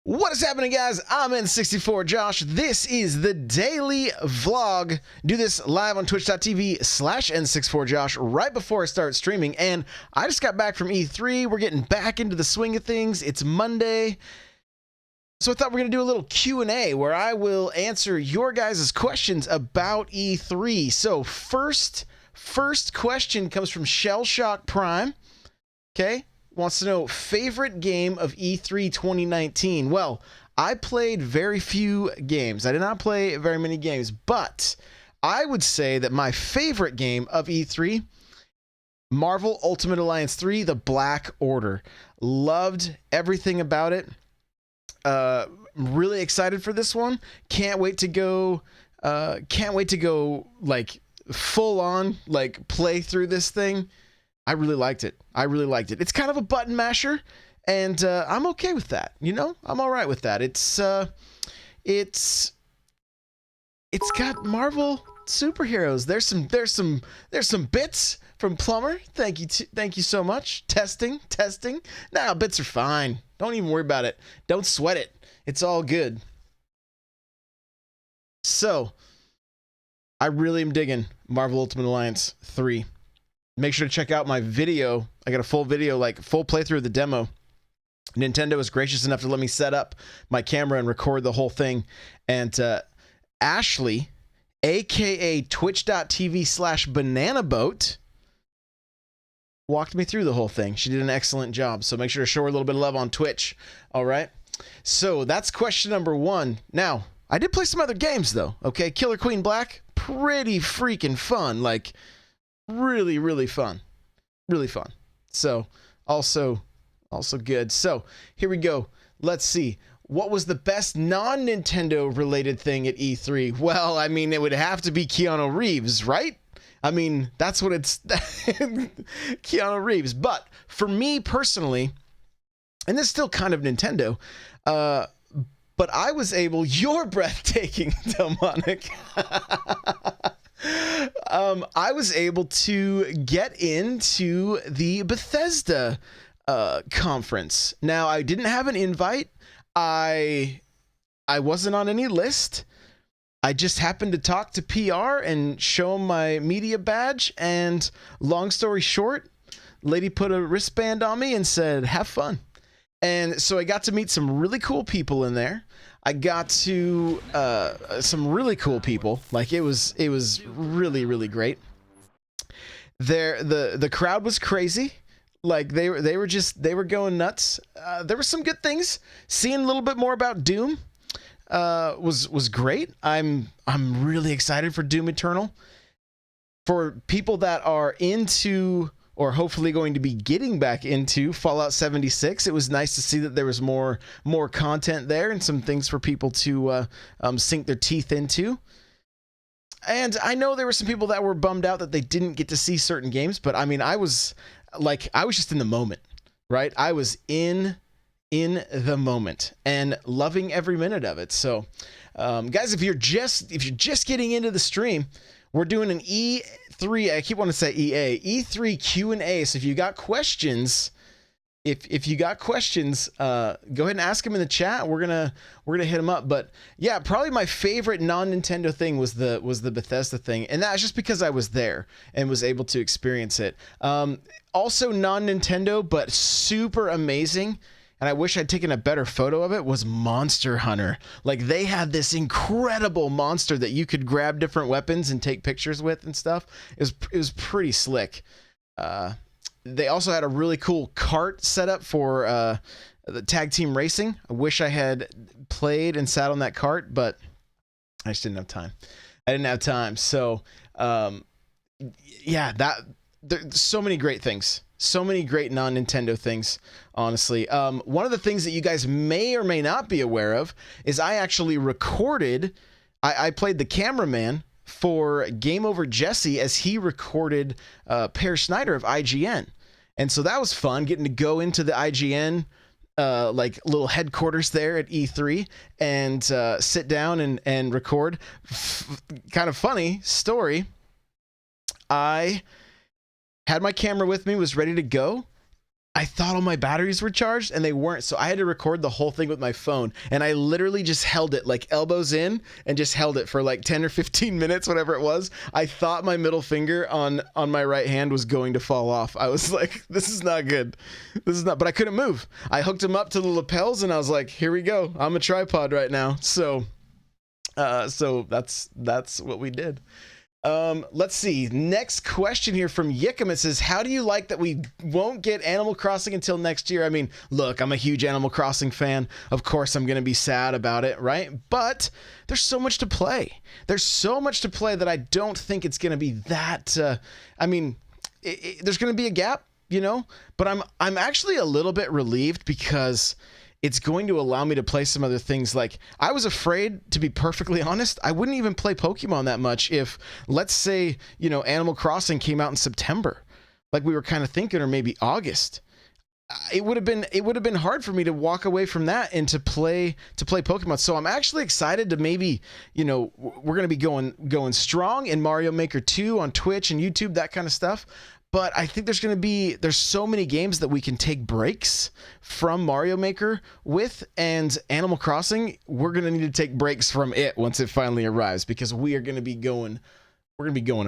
What is happening, guys? I'm N64Josh. This is the daily vlog. Do this live on twitch.tv/N64Josh right before I start streaming. And I just got back from E3. We're getting back into the swing of things. It's Monday. So I thought we're going to do a little Q&A where I will answer your guys' questions about E3. So first question comes from Shellshock Prime. Okay. Wants to know favorite game of E3 2019. Well, I played very few games. I did not play very many games, but I would say that my favorite game of E3, Marvel Ultimate Alliance 3, The Black Order. Loved everything about it. Really excited for this one. Can't wait to go like full on like play through this thing. I really liked it. It's kind of a button masher, and I'm okay with that. You know, I'm all right with that. It's got Marvel superheroes. There's some bits from Plumber. Thank you so much. Testing. Nah, bits are fine. Don't even worry about it. Don't sweat it. It's all good. So, I really am digging Marvel Ultimate Alliance 3. Make sure to check out my video. I got a full video, like full playthrough of the demo. Nintendo was gracious enough to let me set up my camera and record the whole thing. And Ashley, aka twitch.tv/bananaboat, walked me through the whole thing. She did an excellent job. So make sure to show her a little bit of love on Twitch. All right. So that's question number 1. Now, I did play some other games though. Okay. Killer Queen Black, pretty freaking fun. Like, really fun. So also good. So here we go. Let's see. What was the best non-Nintendo related thing at E3? Well, I mean, it would have to be Keanu Reeves, right? I mean, that's what it's Keanu Reeves. But for me personally, and this is still kind of Nintendo, but I was able, you're breathtaking, Demonic. I was able to get into the Bethesda conference. Now, I didn't have an invite. I wasn't on any list. I just happened to talk to PR and show them my media badge. And long story short, lady put a wristband on me and said, "Have fun." And so I got to meet some really cool people in there. I got to some really cool people. Like it was really great. The crowd was crazy. Like they were going nuts. There were some good things. Seeing a little bit more about Doom was great. I'm really excited for Doom Eternal. For people that are into, or hopefully going to be getting back into, Fallout 76, it was nice to see that there was more content there and some things for people to sink their teeth into. And I know there were some people that were bummed out that they didn't get to see certain games, but I mean, I was just in the moment, right? I was in the moment and loving every minute of it. So, guys, if you're just getting into the stream, we're doing an E3. I keep wanting to say E3 Q&A. So if you got questions, if you got questions, go ahead and ask them in the chat. We're gonna hit them up. But yeah, probably my favorite non-Nintendo thing was the Bethesda thing, and that's just because I was there and was able to experience it. Also non-Nintendo, but super amazing. And I wish I'd taken a better photo of it, was Monster Hunter. Like, they had this incredible monster that you could grab different weapons and take pictures with and stuff. It was pretty slick. They also had a really cool kart setup for the tag team racing. I wish I had played and sat on that kart, but I just didn't have time. So, yeah, there's so many great things. So many great non-Nintendo things, honestly. One of the things that you guys may or may not be aware of is I actually recorded, I played the cameraman for Game Over Jesse as he recorded Per Schneider of IGN. And so that was fun, getting to go into the IGN like little headquarters there at E3 and sit down and record. Kind of funny story. I had my camera with me, was ready to go, I thought all my batteries were charged and they weren't. So I had to record the whole thing with my phone. And I literally just held it like elbows in and just held it for like 10 or 15 minutes, whatever it was. I thought my middle finger on my right hand was going to fall off. I was like, this is not good. This is not, but I couldn't move. I hooked him up to the lapels and I was like, here we go. I'm a tripod right now. So that's what we did. Let's see. Next question here from Yickum. It says, how do you like that we won't get Animal Crossing until next year? I mean, look, I'm a huge Animal Crossing fan. Of course, I'm going to be sad about it, right? But there's so much to play. There's so much to play that I don't think it's going to be that, there's going to be a gap, you know, but I'm actually a little bit relieved because it's going to allow me to play some other things. Like, I was afraid, to be perfectly honest, I wouldn't even play Pokemon that much if, let's say, you know, Animal Crossing came out in September, like we were kind of thinking, or maybe August. It would have been hard for me to walk away from that and to play Pokemon. So I'm actually excited to maybe, you know, we're going to be going strong in Mario Maker 2 on Twitch and YouTube, that kind of stuff. But I think there's so many games that we can take breaks from Mario Maker with, and Animal Crossing, we're going to need to take breaks from it once it finally arrives, because we're going to be going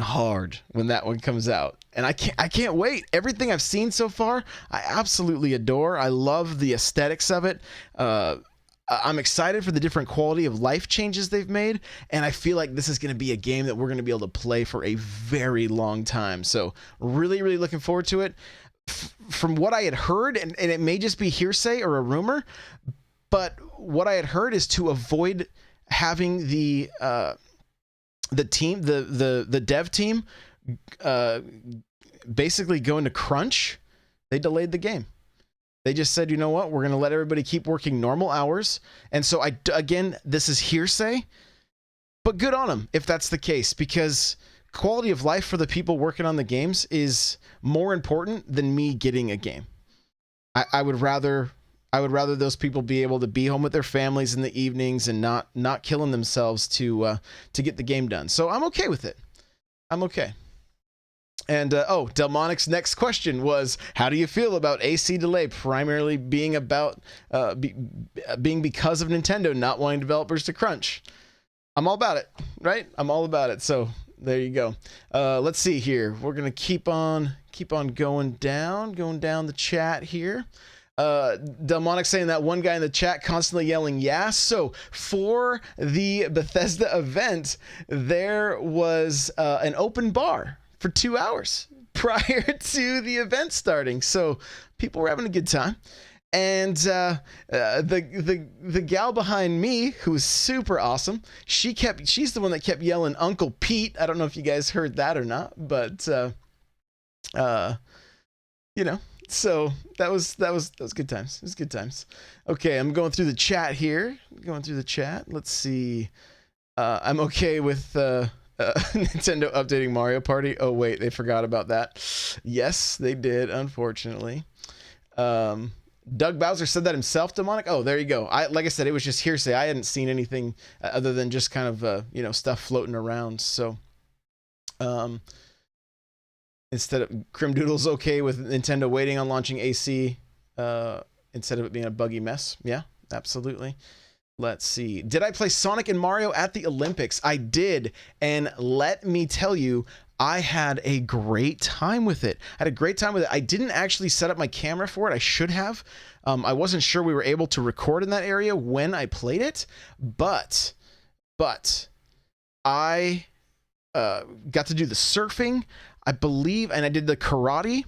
hard when that one comes out. And I can't wait. Everything I've seen so far, I absolutely adore. I love the aesthetics of it. I'm excited for the different quality of life changes they've made, and I feel like this is going to be a game that we're going to be able to play for a very long time. So really, really looking forward to it. From what I had heard, and it may just be hearsay or a rumor, but what I had heard is to avoid having the team, the dev team, basically go into crunch, they delayed the game. They just said, you know what, we're going to let everybody keep working normal hours. And so again, this is hearsay, but good on them if that's the case, because quality of life for the people working on the games is more important than me getting a game. I would rather those people be able to be home with their families in the evenings and not killing themselves to get the game done. So I'm okay with it. I'm okay. And Delmonic's next question was, how do you feel about AC delay primarily being about being because of Nintendo not wanting developers to crunch? I'm all about it, right? I'm all about it. So there you go. Let's see here. We're gonna keep on going down the chat here. Delmonic saying that one guy in the chat constantly yelling yeah. So for the Bethesda event, there was an open bar for 2 hours prior to the event starting. So people were having a good time. And the gal behind me, who was super awesome, she's the one that kept yelling Uncle Pete. I don't know if you guys heard that or not, but you know, so that was good times. It was good times. Okay, I'm going through the chat here. Let's see. I'm okay with Nintendo updating Mario Party. Oh wait, they forgot about that. Yes, they did, unfortunately. Doug Bowser said that himself, Demonic. Oh, there you go. Like I said, it was just hearsay. I hadn't seen anything other than just kind of stuff floating around. So instead of Crimdoodle's okay with Nintendo waiting on launching AC instead of it being a buggy mess. Yeah, absolutely. Let's see. Did I play Sonic and Mario at the Olympics? I did. And let me tell you, I had a great time with it. I didn't actually set up my camera for it. I should have. I wasn't sure we were able to record in that area when I played it. But I got to do the surfing, I believe, and I did the karate.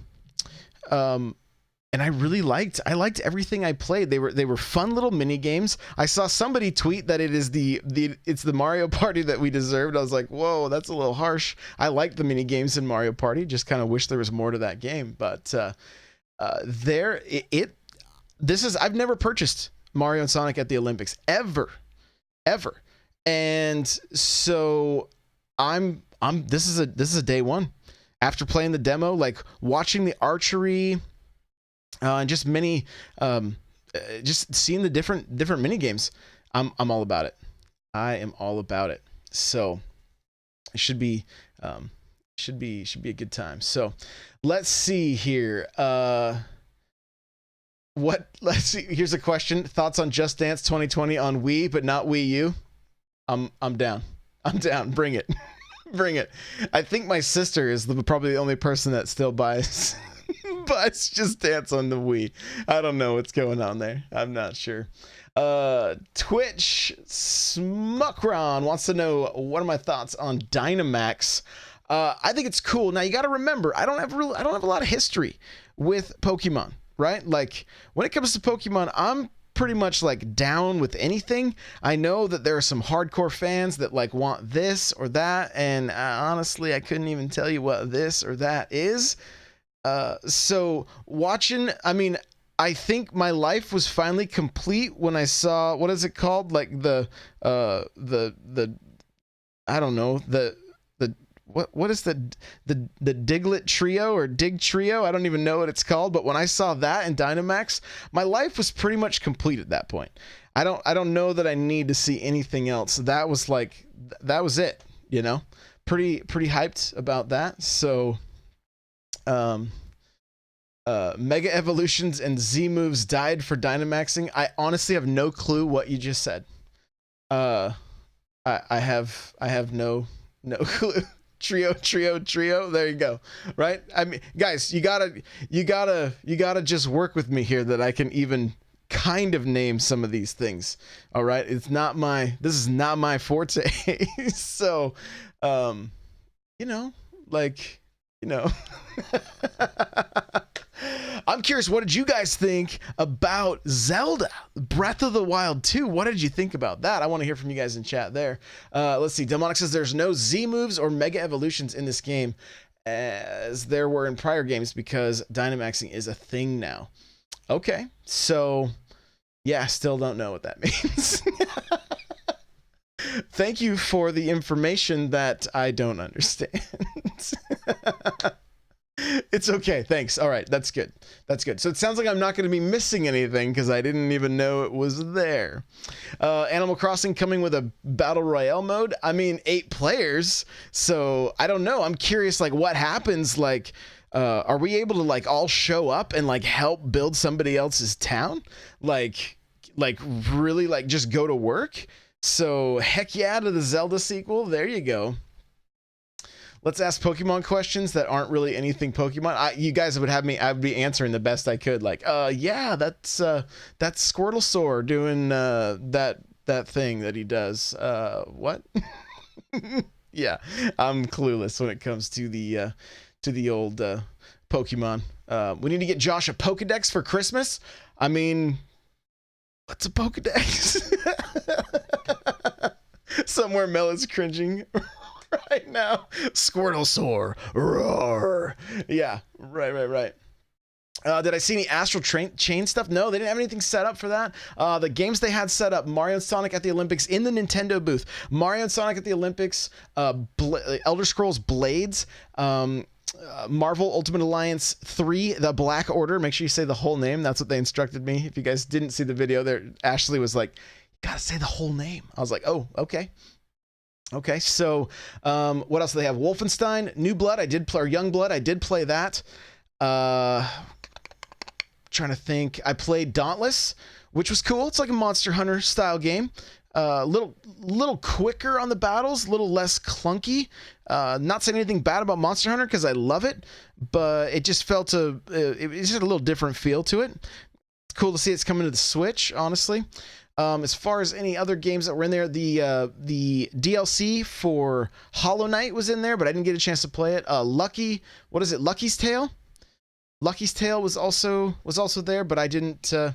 And I really liked everything I played. They were fun little mini games. I saw somebody tweet that it's the Mario Party that we deserved. I was like, whoa, that's a little harsh. I liked the mini games in Mario Party. Just kind of wish there was more to that game. But I've never purchased Mario and Sonic at the Olympics ever. And so this is a day one. After playing the demo, like watching the archery. And just just seeing the different mini games, I'm all about it. I am all about it. So it should be a good time. So let's see here. What? Let's see. Here's a question. Thoughts on Just Dance 2020 on Wii, but not Wii U? I'm down. I'm down. Bring it. Bring it. I think my sister is probably the only person that still buys Just Dance on the Wii. I don't know what's going on there. I'm not sure. Twitch Smuckron wants to know what are my thoughts on Dynomax. I think it's cool. Now you got to remember, I don't have a lot of history with Pokemon, right? Like when it comes to Pokemon, I'm pretty much like down with anything. I know that there are some hardcore fans that like want this or that, and honestly, I couldn't even tell you what this or that is. So watching, I mean, I think my life was finally complete when I saw, what is it called? Like I don't know, what is the Diglett trio or Dig trio? I don't even know what it's called, but when I saw that in Dynomax, my life was pretty much complete at that point. I don't know that I need to see anything else. That was it, you know? Pretty hyped about that. So Mega Evolutions and Z moves died for Dynamaxing. I honestly have no clue what you just said. I have no clue. Trio. There you go. Right? I mean, guys, you gotta just work with me here that I can even kind of name some of these things. All right. This is not my forte. So, I'm curious, what did you guys think about Zelda Breath of the Wild 2? What did you think about that? I want to hear from you guys in chat there. Let's see. Dynomax says there's no Z moves or Mega Evolutions in this game as there were in prior games because Dynamaxing is a thing now. Okay. So, yeah, still don't know what that means. Thank you for the information that I don't understand. It's okay. Thanks. All right. That's good. So it sounds like I'm not going to be missing anything because I didn't even know it was there. Animal Crossing coming with a battle royale mode. I mean, 8 players. So I don't know. I'm curious, like, what happens? Like, are we able to like all show up and like help build somebody else's town? Like really like just go to work? So heck yeah to the Zelda sequel. There you go. Let's ask Pokemon questions that aren't really anything Pokemon. You guys would have me. I'd be answering the best I could. Like, yeah, that's Squirtlesaur doing that thing that he does. What? Yeah, I'm clueless when it comes to the old Pokemon. We need to get Josh a Pokedex for Christmas. I mean, what's a Pokedex? Somewhere Mel is cringing right now. Squirtlesaur, roar. Yeah, right. Did I see any Astral Chain stuff? No, they didn't have anything set up for that. The games they had set up, Mario and Sonic at the Olympics in the Nintendo booth. Mario and Sonic at the Olympics, Elder Scrolls Blades, Marvel Ultimate Alliance 3, The Black Order. Make sure you say the whole name. That's what they instructed me. If you guys didn't see the video there, Ashley was like, you gotta say the whole name. I was like, oh, okay. Okay, so what else do they have? Wolfenstein, New Blood, or Young Blood, I did play that. Trying to think. I played Dauntless, which was cool. It's like a Monster Hunter style game. Little quicker on the battles, a little less clunky. Not saying anything bad about Monster Hunter because I love it, but it just felt it just had a little different feel to it. It's cool to see it's coming to the Switch, honestly. As far as any other games that were in there, the DLC for Hollow Knight was in there, but I didn't get a chance to play it. Lucky's Tale? Lucky's Tale was also there, but I didn't play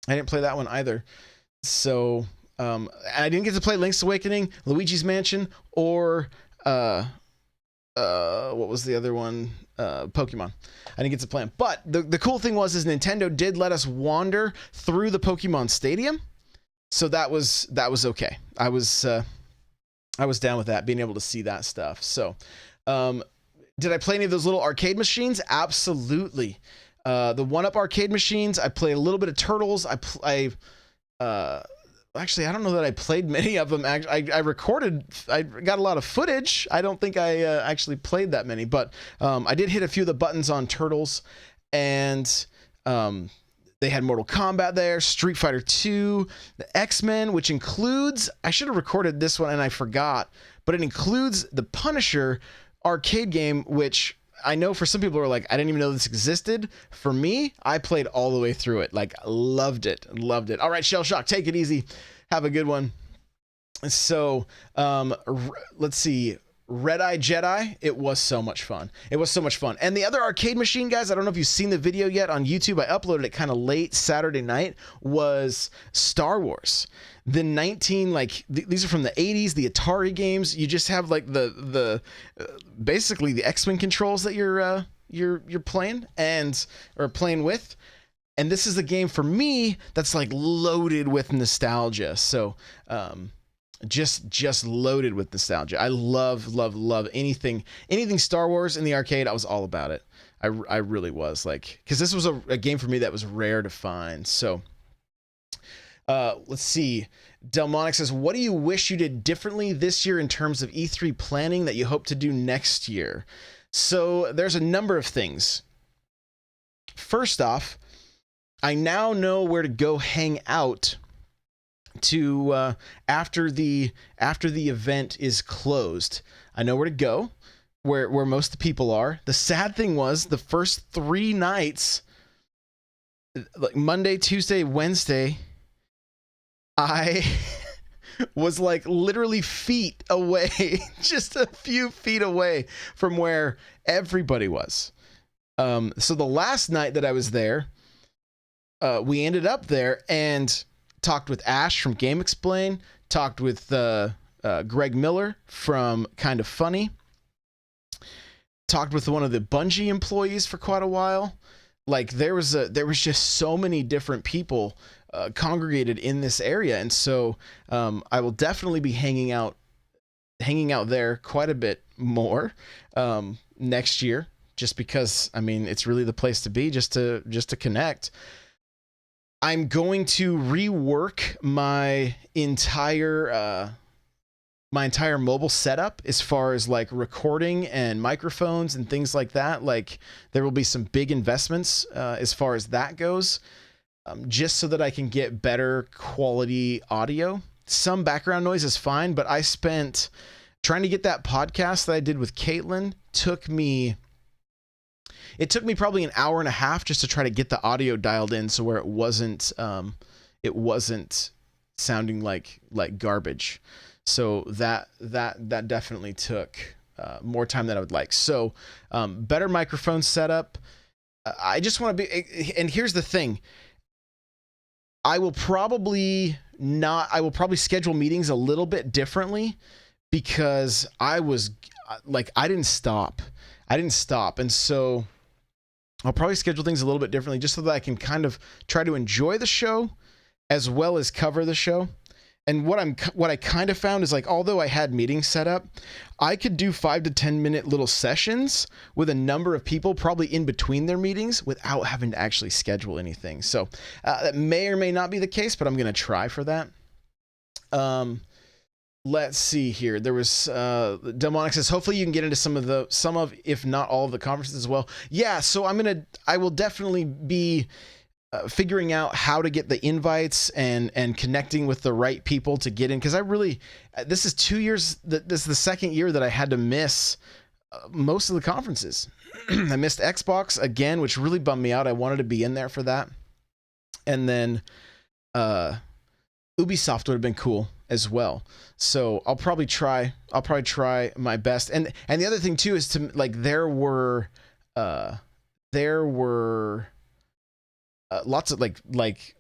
that one either. So I didn't get to play Link's Awakening, Luigi's Mansion, or what was the other one? Pokemon. I didn't get to play them. But the cool thing is Nintendo did let us wander through the Pokemon Stadium, so that was okay. I was down with that, being able to see that stuff. So, did I play any of those little arcade machines? Absolutely. The 1-Up arcade machines. I played a little bit of Turtles. Actually, I don't know that I played many of them. I got a lot of footage. I don't think I actually played that many, but I did hit a few of the buttons on Turtles, and They had Mortal Kombat there, Street Fighter 2, the X-Men, which includes, I should have recorded this one and I forgot, but it includes the Punisher arcade game, which I know for some people are like, I didn't even know this existed. For me, I played all the way through it. Like, loved it. All right, Shell Shock, take it easy. Have a good one. So, let's see. Red Eye Jedi, it was so much fun. And the other arcade machine, guys, I don't know if you've seen the video yet on YouTube. I uploaded it kind of late Saturday night, was Star Wars. The these are from the 80s, the Atari games. You just have like the basically the X-Wing controls that you're playing or playing with. And this is a game for me that's like loaded with nostalgia. So, just loaded with nostalgia. I love anything Star Wars in the arcade. I was all about it. I really was, like, because this was a game for me that was rare to find. So let's see. Dynomax says, what do you wish you did differently this year in terms of E3 planning that you hope to do next year? So there's a number of things. First off, I now know where to go hang out to after the event is closed. I know where to go, where most of the people are. The sad thing was the first 3 nights, like Monday, Tuesday, Wednesday, I was like literally feet away, just a few feet away from where everybody was. So the last night that I was there, we ended up there and talked with Ash from Game Explain, talked with Greg Miller from Kind of Funny, talked with one of the Bungie employees for quite a while. Like there was just so many different people congregated in this area, and so I will definitely be hanging out there quite a bit more next year, just because I mean it's really the place to be, just to connect. I'm going to rework my entire mobile setup as far as like recording and microphones and things like that. Like there will be some big investments as far as that goes, just so that I can get better quality audio. Some background noise is fine, but I spent trying to get that podcast that I did with Caitlin. It took me probably an hour and a half just to try to get the audio dialed in, so where it wasn't sounding like garbage. So that definitely took more time than I would like. So better microphone setup. I just want to be, and here's the thing. I will probably schedule meetings a little bit differently, because I didn't stop. And so I'll probably schedule things a little bit differently, just so that I can kind of try to enjoy the show as well as cover the show. And what I kind of found is, like, although I had meetings set up, I could do 5 to 10 minute little sessions with a number of people, probably in between their meetings, without having to actually schedule anything. So that may or may not be the case, but I'm going to try for that. Let's see here. There was Dynomax says, hopefully you can get into some of, if not all of the conferences as well. Yeah, so I will definitely be figuring out how to get the invites and connecting with the right people to get in, because this is 2 years. This is the second year that I had to miss most of the conferences. I missed Xbox again, which really bummed me out. I wanted to be in there for that, and then Ubisoft would have been cool as well. So I'll probably try my best. And the other thing too is to, like, there were lots of like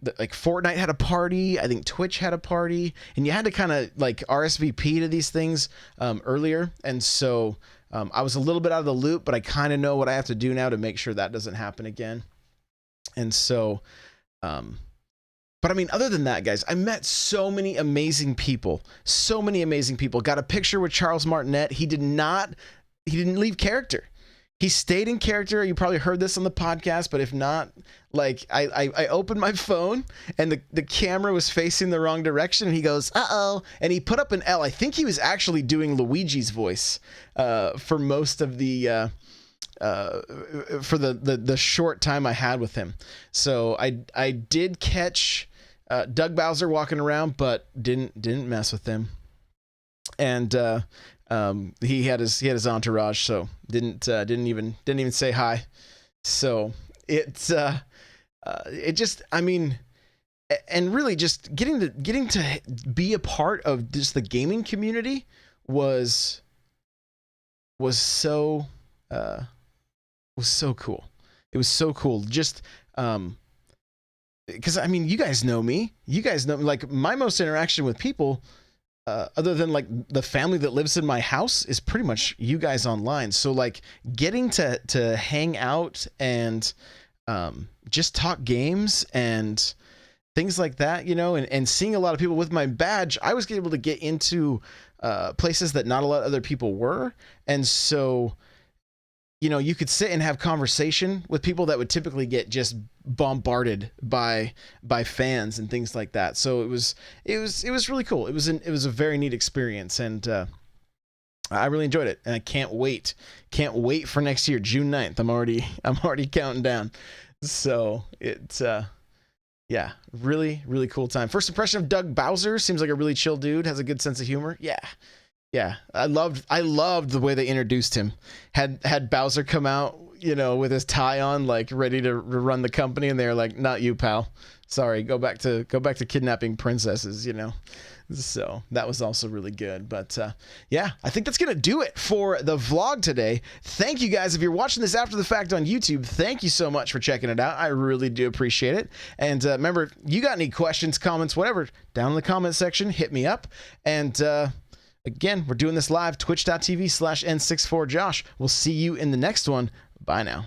Fortnite had a party. I think Twitch had a party, and you had to kind of like RSVP to these things earlier. And so I was a little bit out of the loop, but I kind of know what I have to do now to make sure that doesn't happen again. And so, but I mean, other than that, guys, I met so many amazing people. Got a picture with Charles Martinet. He didn't leave character. He stayed in character. You probably heard this on the podcast, but if not, like I opened my phone and the camera was facing the wrong direction, and he goes, uh-oh, and he put up an L. I think he was actually doing Luigi's voice for most of the for the short time I had with him. So I did catch Doug Bowser walking around, but didn't mess with him. And he had his entourage, so didn't even say hi. So it just, I mean, and really just getting to be a part of just the gaming community was so cool. It was so cool. Just because I mean, you guys know me. Like, my most interaction with people, other than like the family that lives in my house, is pretty much you guys online. So like getting to hang out and just talk games and things like that, you know, and seeing a lot of people with my badge, I was able to get into places that not a lot of other people were. And so, you know, you could sit and have conversation with people that would typically get just bombarded by fans and things like that. So it was really cool. It was a very neat experience, and I really enjoyed it. And I can't wait for next year, June 9th. I'm already counting down. So it's yeah, really, really cool time. First impression of Doug Bowser, seems like a really chill dude, has a good sense of humor. Yeah. I loved the way they introduced him. Had Bowser come out, you know, with his tie on, like ready to run the company, and they're like, "Not you, pal. Sorry, go back to kidnapping princesses," you know. So that was also really good. But yeah, I think that's gonna do it for the vlog today. Thank you guys. If you're watching this after the fact on YouTube, thank you so much for checking it out. I really do appreciate it. And remember, if you got any questions, comments, whatever, down in the comment section, hit me up. And again, we're doing this live, twitch.tv/N64Josh. We'll see you in the next one. Bye now.